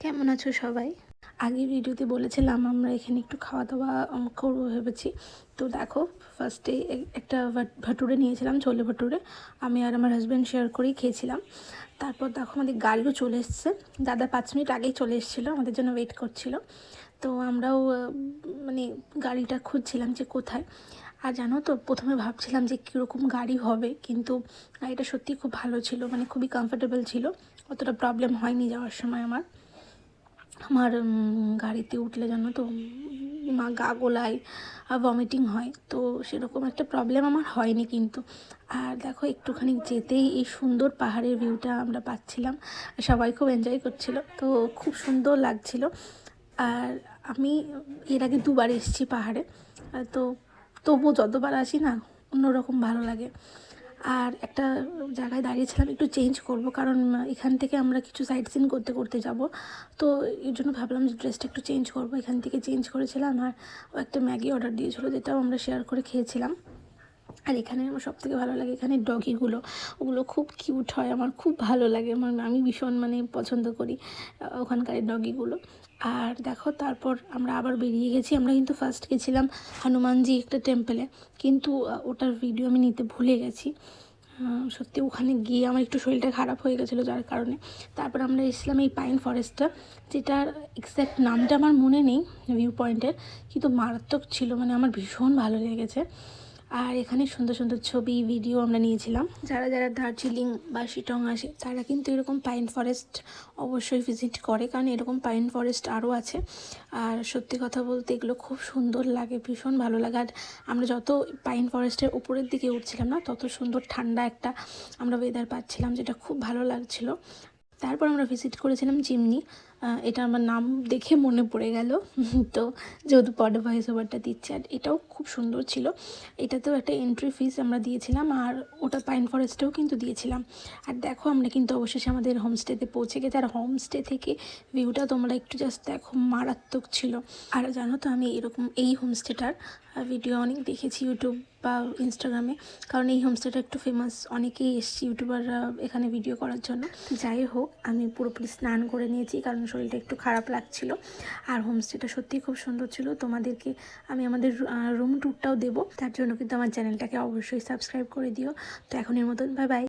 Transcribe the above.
কেমন আছো সবাই? আগের ভিডিওতে বলেছিলাম আমরা এখানে একটু খাওয়া দাওয়া করবো ভেবেছি। তো দেখো, ফার্স্টে একটা ভাটুরে নিয়েছিলাম, ছোলে ভাটুরে। আমি আর আমার হাজব্যান্ড শেয়ার করেই খেয়েছিলাম। তারপর দেখো আমাদের গাড়িও চলে এসছে। দাদা 5 মিনিট আগেই চলে এসেছিলো, আমাদের জন্য ওয়েট করছিল। তো আমরাও মানে গাড়িটা খুঁজছিলাম যে কোথায়। আর জানো তো, প্রথমে ভাবছিলাম যে কীরকম গাড়ি হবে, কিন্তু গাড়িটা সত্যিই খুব ভালো ছিল, মানে খুবই কমফোর্টেবল ছিল। অতটা প্রবলেম হয়নি যাওয়ার সময় আমার। আমার গাড়িতে উঠলে জানো তো গা গোলায় আর ভমিটিং হয়, তো সেরকম একটা প্রবলেম আমার হয়নি কিন্তু। আর দেখো, একটুখানি যেতেই এই সুন্দর পাহাড়ের ভিউটা আমরা পাচ্ছিলাম। সবাই খুব এনজয় করছিল, তো খুব সুন্দর লাগছিল। আর আমি এর আগে 2বার এসেছি পাহাড়ে, তো তবুও যতবার আসি না অন্যরকম ভালো লাগে। আর একটা জায়গায় দাঁড়িয়েছিলাম, একটু চেঞ্জ করব, কারণ এখান থেকে আমরা কিছু সাইট সিন করতে করতে যাব। তো এর জন্য ভাবলাম যে ড্রেসটা একটু চেঞ্জ করব। এখান থেকে চেঞ্জ করেছিলাম, আর ও একটা ম্যাগি অর্ডার দিয়েছিলো, যেটাও আমরা শেয়ার করে খেয়েছিলাম। আর এখানে আমার সবথেকে ভালো লাগে এখানে ডগিগুলো, ওগুলো খুব কিউট হয়, আমার খুব ভালো লাগে, আমি ভীষণ পছন্দ করি ওখানকার ডগিগুলো। আর দেখো, তারপর আমরা আবার বেরিয়ে গেছি। আমরা কিন্তু ফার্স্ট গেছিলাম হনুমানজি একটা টেম্পলে, কিন্তু ওটার ভিডিও আমি নিতে ভুলে গেছি। সত্যি ওখানে গিয়ে আমার একটু শরীরটা খারাপ হয়ে গেছিলো, যার কারণে। তারপর আমরা এসেছিলাম এই পাইন ফরেস্টটা, যেটার এক্স্যাক্ট নামটা আমার মনে নেই ভিউ পয়েন্টের, কিন্তু মারাত্মক ছিল, আমার ভীষণ ভালো লেগেছে। আর এখানে সুন্দর সুন্দর ছবি ভিডিও আমরা নিয়েছিলাম। যারা যারা দার্জিলিং বা শিটং আসে তারা কিন্তু এরকম পাইন ফরেস্ট অবশ্যই ভিজিট করে, কারণ এরকম পাইন ফরেস্ট আরও আছে। আর সত্যি কথা বলতে এগুলো খুব সুন্দর লাগে, ভীষণ ভালো লাগে। আর আমরা যত পাইন ফরেস্টের উপরের দিকে উঠছিলাম না, তত সুন্দর ঠান্ডা একটা আমরা ওয়েদার পাচ্ছিলাম, যেটা খুব ভালো লাগছিলো। তারপর আমরা ভিজিট করেছিলাম চিমনি। এটা আমার নাম দেখে মনে পড়ে গেল, তো যেহেতু পরে ভয়েস ওভারটা দিচ্ছে। আর এটাও খুব সুন্দর ছিল। এটাতেও একটা এন্ট্রি ফিস আমরা দিয়েছিলাম, আর ওটা পাইন ফরেস্টেও কিন্তু দিয়েছিলাম। আর দেখো, আমরা কিন্তু অবশেষে আমাদের হোমস্টেতে পৌঁছে গেছি। আর হোমস্টে থেকে ভিউটা তোমরা একটু জাস্ট দেখো, মারাত্মক ছিল। আর জানো তো, আমি এই হোমস্টেটার ভিডিও অনেক দেখেছি ইউটিউব বা ইনস্টাগ্রামে, কারণ এই হোমস্টেটা একটু ফেমাস, অনেকেই এসছে ইউটিউবাররা এখানে ভিডিও করার জন্য। যাই হোক, আমি পুরোপুরি স্নান করে নিয়েছি, কারণ শরীরটা একটু খারাপ লাগছিল। আর হোমস্টেটা সত্যিই খুব সুন্দর ছিল। তোমাদেরকে আমি আমাদের রুম ট্যুরটাও দেবো, তার জন্য কিন্তু আমার চ্যানেলটাকে অবশ্যই সাবস্ক্রাইব করে দিও। তো এখন এর মতন বাই বাই।